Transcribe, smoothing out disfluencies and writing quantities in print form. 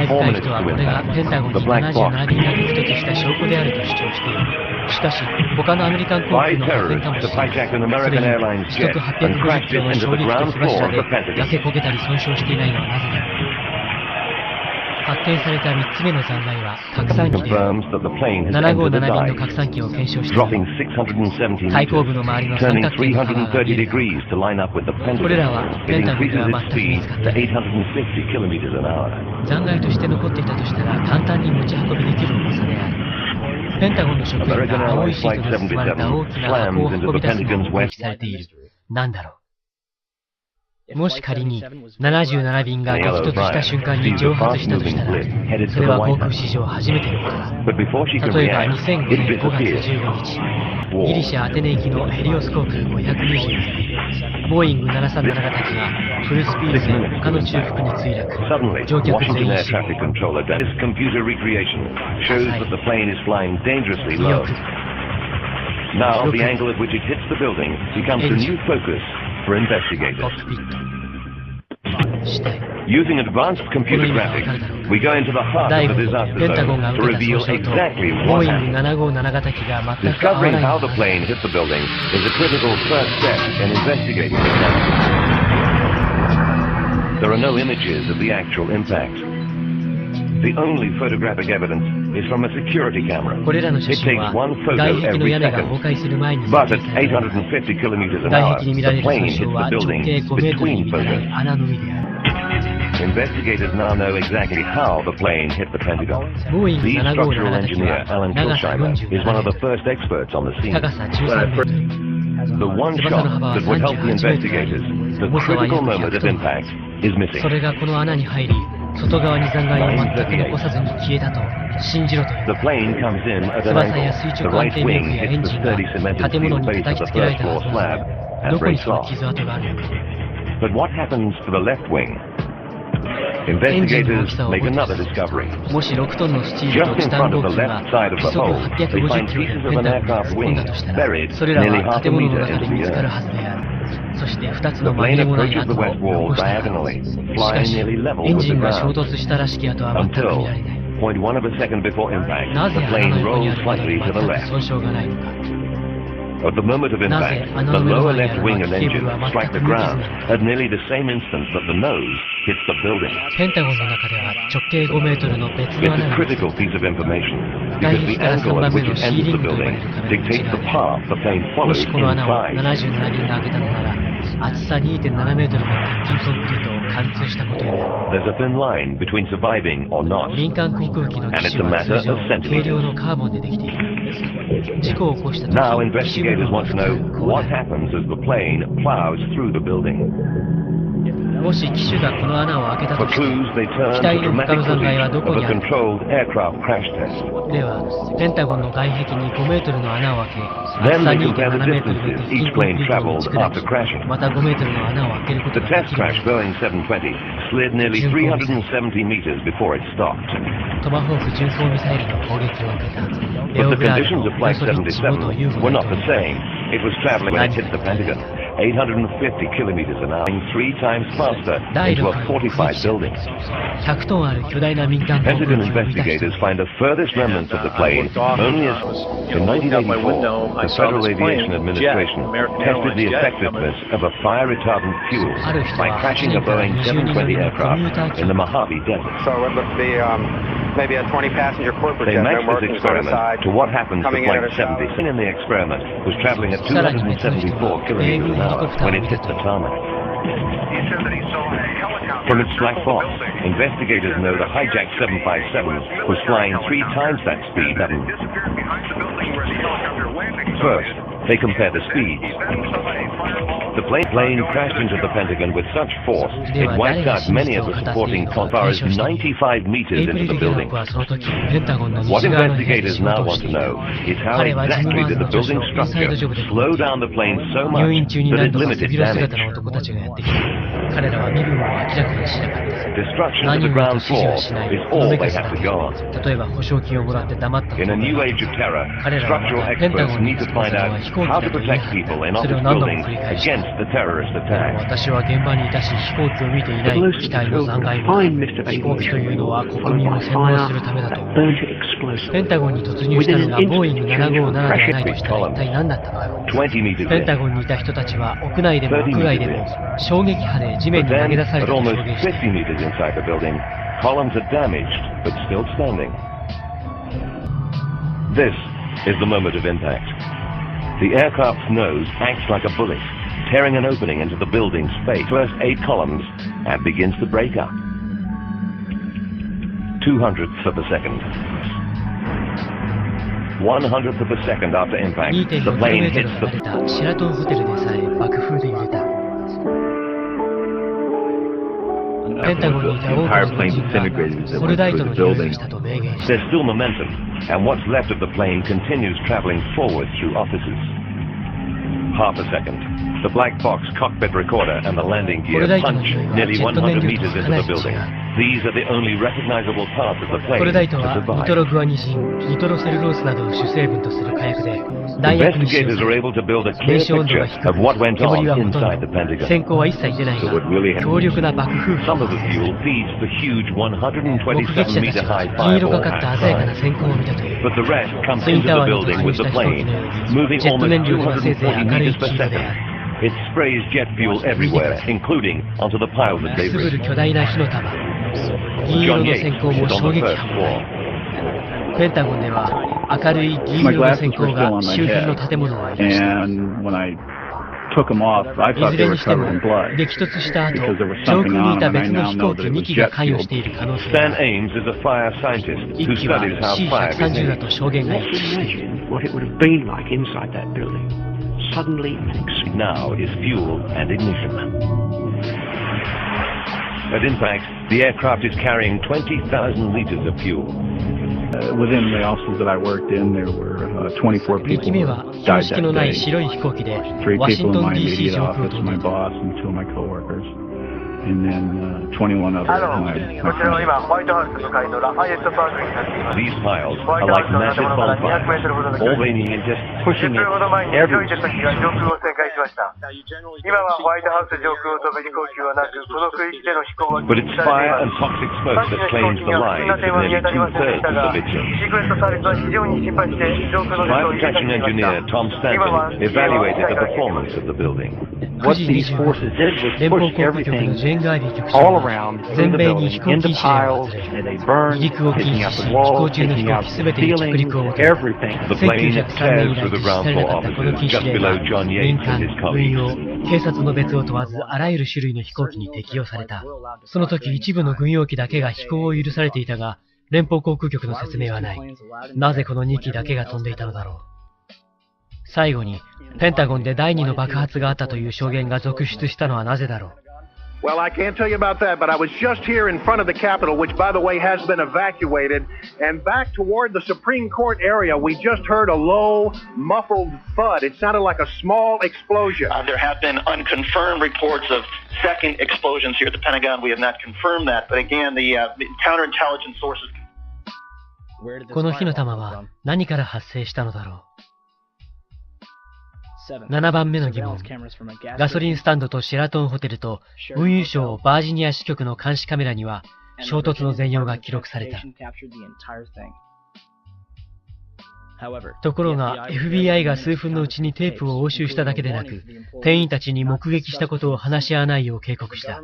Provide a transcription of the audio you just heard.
4minutes to impact. The black box. 77便が激突した証拠であると主張している。しかし、他のアメリカン航空 Five の破片かも terrorists し have れない。 hijacked an す American でに Airlines 時 jet 速 and 850 crashed キロ it の into 衝 the 撃的 ground 火柱 floor of で the Pentagon. 焼け焦げたり損傷していないのはなぜだろう。発見された3つ目の残骸は拡散機である。 Confirms that the plane has 757 entered the 便の dive, 拡散機を検証している。 dropping 670開口部 meters, の周りの三 turning 角形の幅が見え 330 るだろう。 degrees to line up with the これらは Pentagon. ペ It ンタゴンで increases は its 全く見 speed つかっ to ていない。 850 kilometers an hour. 残骸として残っていたとしたら簡単に持ち運びできる重さである。ペンタゴンの職員 American が青い Airlines シー Flight トで包まれた大きな箱を 77 slams 運び into 出 the すのを Pentagon's 目 west. 撃されている。なんだろう。もし仮に77便が激突した瞬間に蒸発したとしたら、それは航空史上初めてのことだ。 But before she could 例えば react, 2005 it 年5月 disappeared. 15日、ギリシャアテネ行きのヘリオス航空522、ボーイング737型機がフルスピードで他の中腹に墜落、 Suddenly, 乗客全 Washington 員 Air 死亡。 Traffic Controller does this computer recreation shows that the plane is flying dangerously 記 low. 憶、 Now the angle at which it hits the building becomes a new focus for コ investigators. ックピット、死体。 Using advanced computer graphics, we go into the heart 第 of 5 the 項 disaster ペンタゴン zone が to 受けた reveal 損傷と exactly ボ what ーイング happened. 757型機が全く合わ Discovering ない how の the だ。 plane hit the building is a critical first step in investigating the damage. There are no images of the actual impact. The only photographic evidence is from a security camera. これらの It 写真 takes は one 外 photo 壁の every 屋根が崩 second. 壊する前に撮 But 影 at される。 850 kilometers an 外 hour, 壁に見られ the る損 plane 傷 hits は the 直 building 径5メートルに between 満たない photos. 穴のみである。 Investigators now know exactly how the plane hit the Pentagon. ボーイング The 757 structural 型機 engineer, は Alan 長さ Kilsheimer, is one of the 47 first experts on the scene. 高さ13メートル。 The one 翼 shot の幅は that would help the 38メートルあり、 investigators, the 重さは critical 約 moment 100 of トン。 impact, is そ missing. れがこの穴に入り、外側に残骸を全く残さずに消えたと信じろという。 The plane comes in at an 翼や angle. 垂 The 直安 right 定メン wing ツやエ hits ン the ジンが sturdy cemented 建物 steel に base 叩 of き the つけられ first たは floor ずな slab のに、 and どこに breaks その off. 傷跡があるのか。 But what happens to the left wing? エンジンの大 Investigators きさを make 覚えて another います。 discovery. もし6トンのスチール Just とチ in タン front 合 of the 金が left side of 時 the 速 hole, they 850 find キロで pieces ペ of ン an タゴンに aircraft 突っ込ん wing だとしたら、 buried それら nearly は half 建 a 物の meter 中で into 見 the つかる earth. はずである。そして2つ The の紛 plane れもない approaches 跡 the を west wall 残した。 diagonally, しか flying し、 nearly level エン with ジ the ンが衝 ground. 突したらしき跡は全く Until 見られない。 0.1 of a second before impact, なぜ the 穴 plane の横にあ rolls る窓 slightly に to 全 the く left. 損傷がないのか。 At the moment of なぜ impact, 穴 the の目の lower 前にあ left る wing 巻 and きケーブ engine ルは strike 全 the く見えず ground にある。 at nearly the same instant that the nose hits the building. ペンタゴンの中では直径5メートルの別 It's の穴 a が見つか critical る。 piece of information 外 because 壁 the から angle 3 at 番目 which の it シー enters リ the ングと呼ば building れる壁の dictates 内 the 側で、 path the plane も follows しこの穴を inside. 77便が開けたのなら、厚さ 2.7 メートルの鉄筋コンクリートを貫通したことになる。 There's a thin line between surviving or not. 民間航空機の機種は通常軽量のカーボンでできている。事故を起こした時、 Now 機種部 investigators 分は want 普 to know 通こう what なる。 happens as the plane plows through the building. もし機種がこの穴を開けた For として、 clues, they turn 機 to 体の他 dramatic の残骸は footage どこ of に a あるか。 controlled aircraft crash test. では、ペンタゴンの外壁に5メートルの穴を開け、 Then 厚さ they compare the 2.7メートルの distances 鉄筋 each コンク plane リートを打ち traveled 砕 after き、 crashing. また5メートルの穴を開けること The がで test きるの crash だ。 Boeing 720 slid nearly 370 meters before it stopped. トマホーク巡航ミサイルの攻撃を受けたレ But オ the グラー conditions ド of のブロ Flight ソビッチ元ユー 77 ゴ were 大 not 統 the 領。 same. It was traveling when it hit the Pentagon, 850 kilometers an hour, 3 times faster 第 into 6 a 波の 45 撃機 building. 100トンある巨大な民間航空 Pentagon 機を見た人 investigators find the furthest remnants of the plane only as in 1984, the Federal Aviation Administration tested the effectiveness of a fire-retardant fuel by crashing a Boeing 720 aircraft in the Mojave Desert. So it would be maybe a 20-passenger corporate They jet, no matched this markings on the experiment side, to what happens to coming in at Flight a shower. 70. In the experiment was traveling at さらに別の人は 274 kilometers 米軍 an ヘリコ hour プターを when 見 it た hit と the いう。 tarmac. He said that he saw a helicopter From its black circle box, the building. investigators know the hijacked 757 was flying 3 times that speed. Disappeared behind the building where the helicopter landing First, they compare the speeds. Then somebody fired a The plane crashed into the Pentagon with such force, it wiped out many of the supporting as far as 95 エ meters イプリ into ル・ the ゲラ building. ークはその時、ペンタゴンの What 西側の部屋で investigators 仕 now 事を want して to いた。 know is how 彼はジム・ exactly マーズ did the の助手 building をインサイドジョブ structure で slow down the plane so much 入院中に that 何 it 度か背 limited 広姿 damage. の男たちがやってきた。彼らは身分を明らかにしなかった。 Destruction 何 of the を言うと ground 指示 floor はしない is ほの all め they かす have だ to け。 go on. 例えば保証金をもらって黙ったと In a か。 new age of terror, 彼らはま structural たペンタ experts ゴンに need 突 to っ込ん find だのは out 飛行機 how だ to と言い protect 張っ people in た。それ office を何度も buildings 繰り返した。 against the terrorist でも attack. 私は現場にいたし、飛行機を見ていない。機体の残骸も。飛行機というのは国民を洗脳するためだと思う。ペンタゴンに突入したのがボーイング757ではないとしたら一体何だったのだろう。ペンタゴンにいた人たちは屋内でも屋外でも衝撃波で地面に投げ出されたと表現した。Columns are damaged, but still standing. This is the moment of impact. The aircraft's nose acts like a bullet, tearing an opening into the building's face. First 8 columns, and begins to break up. 200ths of a second. 100th of a second after impact, the plane hits the... シェラトンホテルでさえ爆風で揺れた。ペンタゴンにいた多くの人がソルダイトの匂いがしたと明言した。 There's still momentum, and what's left of the plane continues traveling forward through offices. Half a second. The black box cockpit recorder and the landing gear plunge nearly 100 meters into the building. These are the only recognizable parts of the plane コルダイト to は survive. ニトログアニシン、ニトロセルロースなどを主成分とする火薬で、弾薬に使用 Investigators さ are れ、 able to build a 燃 clear 焼温度が picture 低 of what く、 went 煙 on はほとん inside the ど、 Pentagon. 閃光は一切出ないが、強力な爆風 Some 波 of を the 発生 fuel feeds the huge 目撃者たち 127-meter は high 銀色 fireball がかった鮮やかな outside. 閃光を見たという。 But the rest comes ツイン into タ the ワーに building 突 with 入し the た飛行機 plane, のように、 moving ジェット almost 燃料はせいぜい 240 明るい meters 黄 per 色で second. ある。 It sprays jet fuel everywhere, including onto the piles of くすぶ debris. る巨大な火の玉。銀色 John の Yates 閃光 is も on 衝 the 撃 first 波。 floor. ペンタゴンでは明るい銀色の閃光が周辺の建物をありました。 And when I took them off, I い thought ず they れ were にしても covered in blood. 激突した後、 Because there was 上 something 空にい on た them, 別 and の I 飛 now 行 know 機 that it 2 was 機が jet 関与 fuel. している可能性 Stan がある。 Ames is a fire scientist 1 who 機は studies how fire C130 だ begins. と証言が一致している。 Imagine what it would have been like inside that building. Suddenly an explosion. Now is fuel and ignition. At impact, the aircraft is carrying 20,000 liters of fuel. Within the offices that I worked in, there were 24 2 people 機目 who は died 標識 that のない day. 白い飛行機で 3ワシン people ト in ン my DC immediate 上空を office, 飛んで my いた。 boss, and 2 of my coworkers. And then 21 others. こちらは my 今ホワイトハウス向かいのラファイエットパークに立っています。 These piles ホワイ are トハウ like スの建 massive 物から200メートルほどの距 bonfires. 離。 All they need is just 10 pushing 分 it ほど前に白 every いジェット機が上空を旋回しました。今はホワイトハウス上空を飛ぶ飛行機はなく、この区域での飛行は But 禁 it's 止され fire て and います。 toxic さ smoke っき that の飛行 claims 機 the には不審 lives な of 点は見 nearly 当たりませんで 2/3 したが、 of the victims. シークレットサービスは非常に心配して上空の列 Fire を入れた protection と言いまし engineer た。 Tom 今は Stanton evaluated the performance of the building. 9時25分、連邦航空局のジェーン・ガービー局長 all は around 全 through the 米に building 飛行 into 禁止令を piles 発令。 and they burned, 離陸を禁 taking 止 out し、 the 飛 walls, 行中の飛 taking 行 out 機 the すべてに着 ceiling, 陸を求めた。 everything. The plane 1903 had 年 teared 以来 through the 実施 ground されな floor かったこの offices 禁止 just 令が below John 民 Yates 間、 and his 軍 colleagues. 用、警察の別を問わずあらゆる種類の飛行機に適用された。その時一部の軍用機だけが飛行を許されていたが、連邦航空局の説明はない。なぜこの2機だけが飛んでいたのだろう。最後に、ペンタゴンで第2の爆発があったという証言が続出したのはなぜだろう。 Well, I can't tell you about that, but I was just here in front of the Capitol, which, by the way, has been evacuated, and back toward the Supreme Court area, we just heard a low, muffled thud. It sounded like a small explosion. There have been unconfirmed reports of second explosions here at the Pentagon. We have not confirmed that, but again, the counterintelligence sources. この火の玉は何から発生したのだろう。7番目の疑問。ガソリンスタンドとシェラトンホテルと運輸省バージニア支局の監視カメラには衝突の全容が記録された。ところが FBI が数分のうちにテープを押収しただけでなく、店員たちに目撃したことを話し合わないよう警告した。